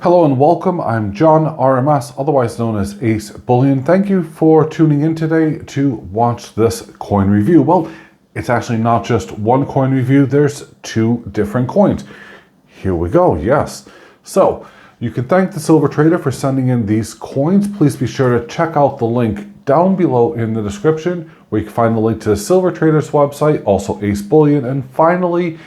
Hello and welcome. I'm John RMS, otherwise known as AceBullion. Thank you for tuning in today to watch this coin review. Well, it's actually not just one coin review, there's two different coins. Here we go, yes. So, you can thank the Silver Trader for sending in these coins. Please be sure to check out the link down below in the description where you can find the link to the Silver Trader's website, also AceBullion, and finally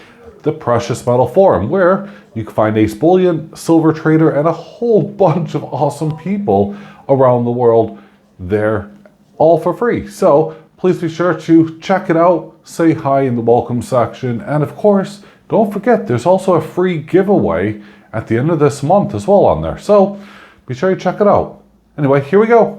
the Precious Metal Forum, where you can find AceBullion, Silver Trader, and a whole bunch of awesome people around the world there, all for free. So please be sure to check it out, say hi in the welcome section, and of course, don't forget there's also a free giveaway at the end of this month as well on there. So be sure to check it out. Anyway, here we go.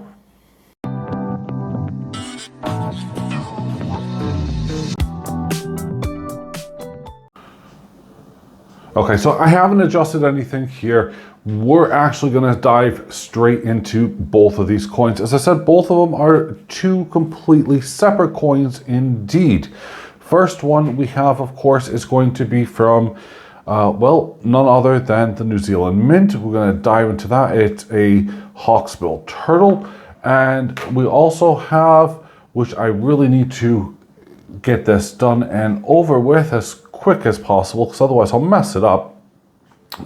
Okay, so I haven't adjusted anything here. We're actually going to dive straight into both of these coins. As I said, both of them are two completely separate coins indeed. First one we have, of course, is going to be from, well, none other than the New Zealand Mint. We're going to dive into that. It's a Hawkebill turtle. And we also have, which I really need to get this done and over with as quick as possible, because otherwise I'll mess it up.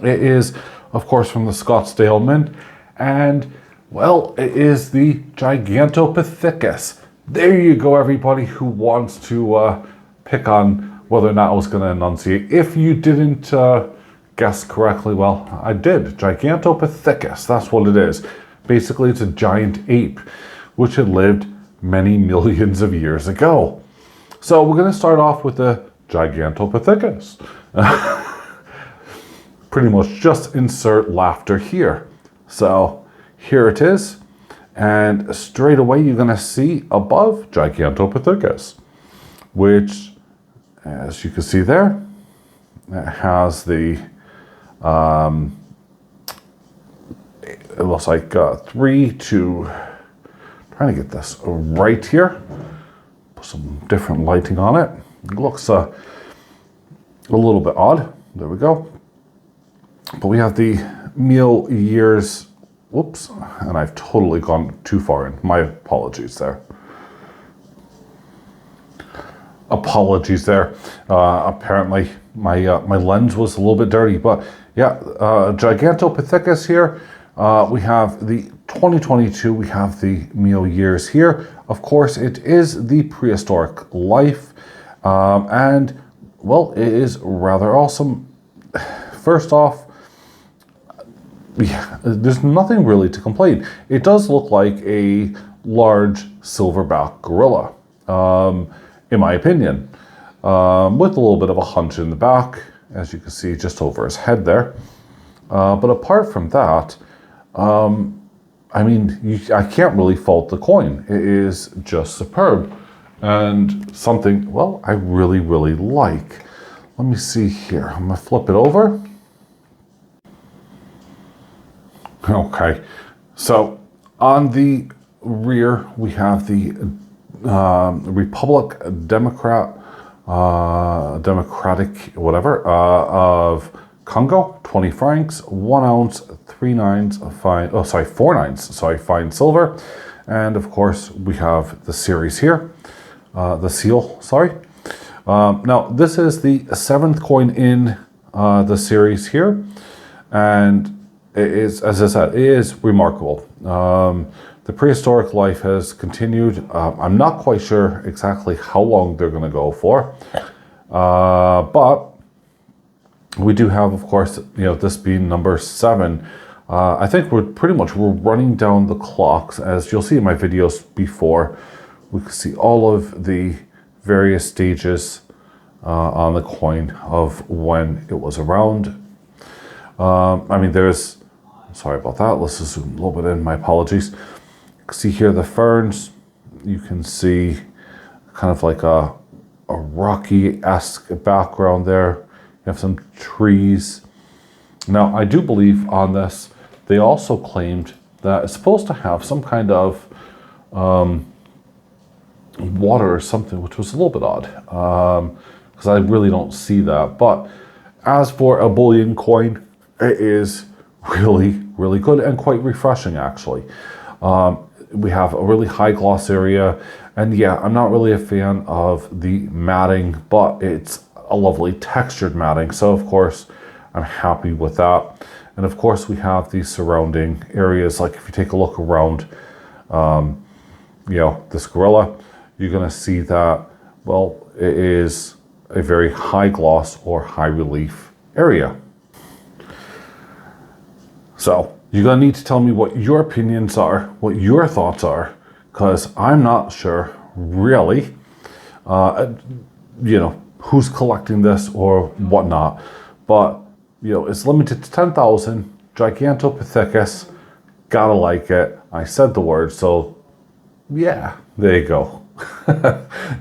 It is, of course, from the Scottsdale Mint, and well, it is the Gigantopithecus. There you go, everybody who wants to pick on whether or not I was going to enunciate. If you didn't guess correctly, well, I did. Gigantopithecus, that's what it is. Basically, it's a giant ape, which had lived many millions of years ago. So we're going to start off with the Gigantopithecus. Pretty much just insert laughter here. So here it is. And straight away you're going to see above Gigantopithecus, which, as you can see there, it has the, it looks like 3 to, trying to get this right here. Put some different lighting on it. It looks a little bit odd. There we go. But we have the meal years. Whoops, and I've totally gone too far in. My apologies there. Apologies there. Apparently my lens was a little bit dirty, but yeah, Gigantopithecus here. We have the 2022, we have the meal years here. Of course, it is the prehistoric life. And, well, it is rather awesome. First off, yeah, there's nothing really to complain. It does look like a large silverback gorilla, in my opinion, with a little bit of a hunch in the back, as you can see just over his head there. But apart from that, I mean, I can't really fault the coin. It is just superb. And something, well, I really, really like. Let me see here. I'm going to flip it over. Okay. So on the rear, we have the Republic Democratic, whatever, of Congo, 20 francs, 1 ounce, 3 nines, fine, oh, sorry, 4 nines, sorry, fine silver. And of course, we have the series here. The seal, sorry. Now, this is the 7th coin in the series here, and it is, as I said, it is remarkable. The prehistoric life has continued. I'm not quite sure exactly how long they're going to go for, but we do have, of course, you know, this being number 7. I think we're running down the clocks, as you'll see in my videos before. We can see all of the various stages on the coin of when it was around. I mean, there's, sorry about that. Let's just zoom a little bit in. My apologies. You can see here the ferns. You can see kind of like a rocky-esque background there. You have some trees. Now, I do believe on this, they also claimed that it's supposed to have some kind of water or something, which was a little bit odd, because I really don't see that. But as for a bullion coin, it is really, really good and quite refreshing, actually. We have a really high gloss area, and yeah, I'm not really a fan of the matting, but it's a lovely textured matting, so of course I'm happy with that. And of course we have these surrounding areas, like if you take a look around you know, this gorilla, you're going to see that, well, it is a very high gloss or high relief area. So you're going to need to tell me what your opinions are, what your thoughts are, because I'm not sure really, you know, who's collecting this or whatnot. But, you know, it's limited to 10,000, Gigantopithecus, gotta like it. I said the word, so yeah, there you go.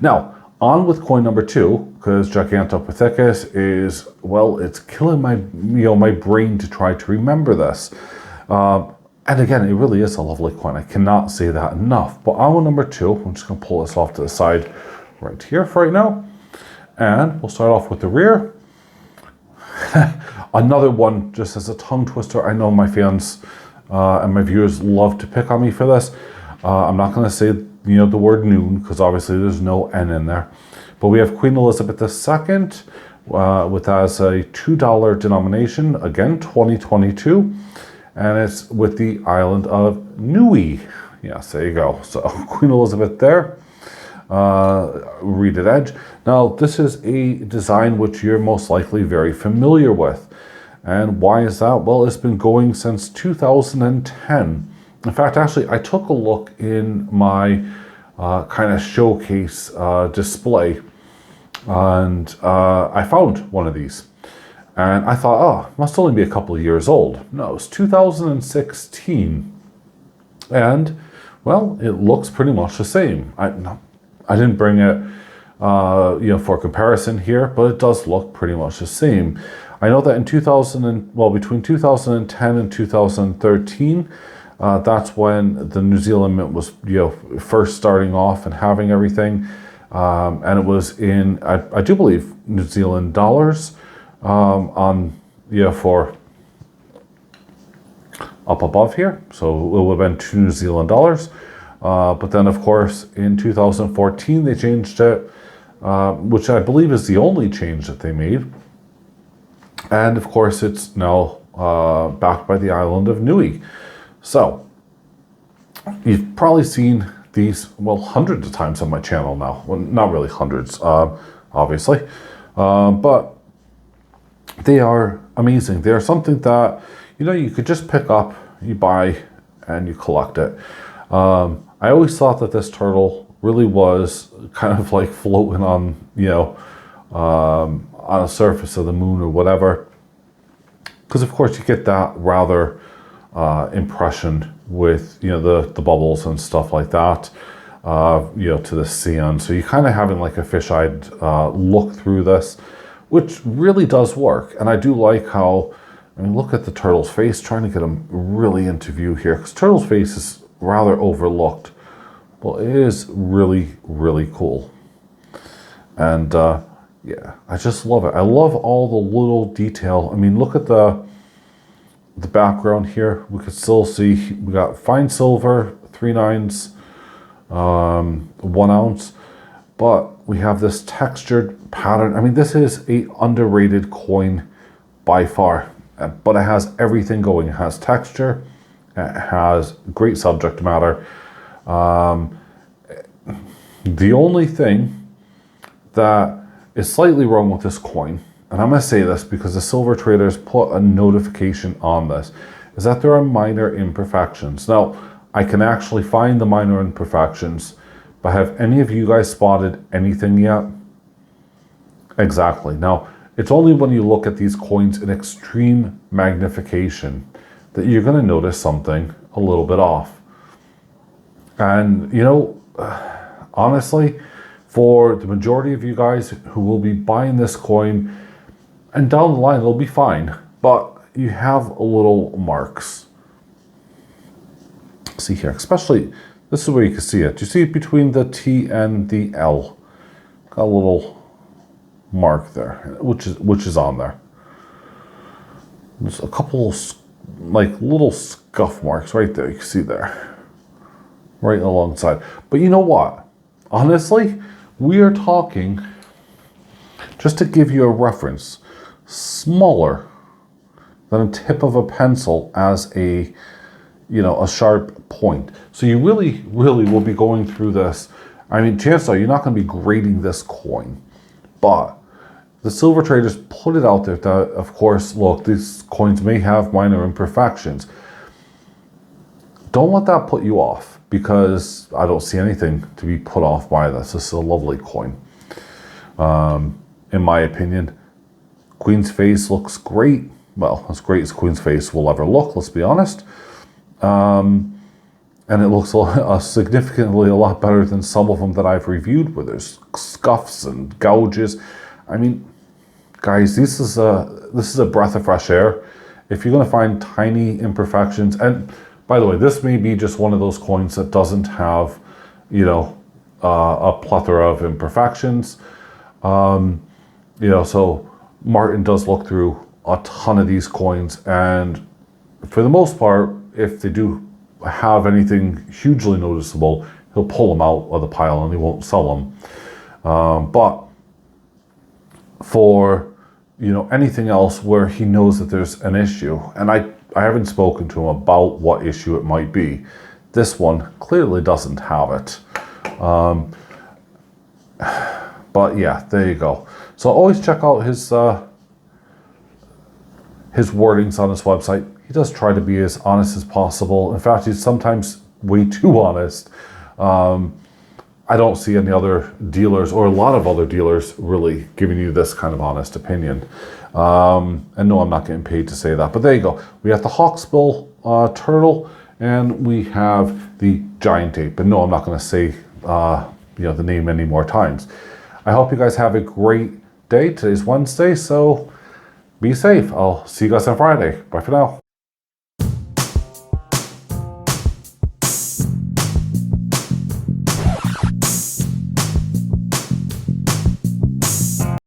Now, on with coin number 2, because Gigantopithecus is, well, it's killing my, you know, my brain to try to remember this. And again, it really is a lovely coin. I cannot say that enough. But on with number 2, I'm just going to pull this off to the side right here for right now. And we'll start off with the rear. Another one, just as a tongue twister. I know my fans and my viewers love to pick on me for this. I'm not going to say, you know, the word noon, because obviously there's no N in there. But we have Queen Elizabeth II with as a $2 denomination, again 2022, and it's with the island of Niue. Yes, there you go. So Queen Elizabeth there, reeded edge. Now this is a design which you're most likely very familiar with. And why is that? Well, it's been going since 2010. In fact, actually, I took a look in my kind of showcase display, and I found one of these. And I thought, oh, it must only be a couple of years old. No, it's 2016. And, well, it looks pretty much the same. I didn't bring it, you know, for comparison here, but it does look pretty much the same. I know that in between 2010 and 2013, that's when the New Zealand Mint was, you know, first starting off and having everything, and it was in, I do believe, New Zealand dollars, on, you know, for up above here, so it would have been 2 New Zealand dollars. But then, of course, in 2014 they changed it, which I believe is the only change that they made. And of course, it's now backed by the island of Niue. So, you've probably seen these, well, hundreds of times on my channel now. Well, not really hundreds, obviously. But they are amazing. They are something that, you know, you could just pick up, you buy, and you collect it. I always thought that this turtle really was kind of like floating on, you know, on a surface of the moon or whatever, because of course you get that rather impression with, you know, the bubbles and stuff like that, you know, to the sand. So you're kind of having like a fish-eyed look through this, which really does work. And I do like how, I mean, look at the turtle's face, trying to get him really into view here, because turtle's face is rather overlooked. Well, it is really, really cool. And yeah, I just love it. I love all the little detail. I mean, look at the background here. We could still see we got fine silver, 3 9s, 1 ounce, but we have this textured pattern. I mean, this is a underrated coin by far, but it has everything going. It has texture, it has great subject matter. The only thing that is slightly wrong with this coin, and I'm going to say this because the silver traders put a notification on this, is that there are minor imperfections. Now, I can actually find the minor imperfections, but have any of you guys spotted anything yet? Exactly. Now, it's only when you look at these coins in extreme magnification that you're going to notice something a little bit off. And, you know, honestly, for the majority of you guys who will be buying this coin, and down the line it'll be fine, but you have a little marks. See here, especially, this is where you can see it. You see it between the T and the L. Got a little mark there, which is on there. There's a couple like little scuff marks right there. You can see there, right alongside. But you know what? Honestly, we are talking, just to give you a reference, smaller than a tip of a pencil as a, you know, a sharp point. So you really will be going through this. I mean, chances are you're not going to be grading this coin, but the silver traders put it out there that, of course, look, these coins may have minor imperfections. Don't let that put you off, because I don't see anything to be put off by this. This is a lovely coin. In my opinion, Queen's face looks great. Well, as great as Queen's face will ever look, let's be honest. And it looks significantly a lot better than some of them that I've reviewed, where there's scuffs and gouges. I mean, guys, this is a breath of fresh air. If you're going to find tiny imperfections, and by the way, this may be just one of those coins that doesn't have, you know, a plethora of imperfections. You know, so Martin does look through a ton of these coins, and for the most part, if they do have anything hugely noticeable, he'll pull them out of the pile and he won't sell them. But for, you know, anything else where he knows that there's an issue, and I haven't spoken to him about what issue it might be, this one clearly doesn't have it. But yeah, there you go. So always check out his wordings on his website. He does try to be as honest as possible. In fact, he's sometimes way too honest. I don't see any other dealers, or a lot of other dealers, really giving you this kind of honest opinion. And no, I'm not getting paid to say that, but there you go. We have the Hawkebill turtle, and we have the giant ape. And no, I'm not going to say you know, the name any more times. I hope you guys have a great day. Today's Wednesday, so be safe. I'll see you guys on Friday. Bye for now.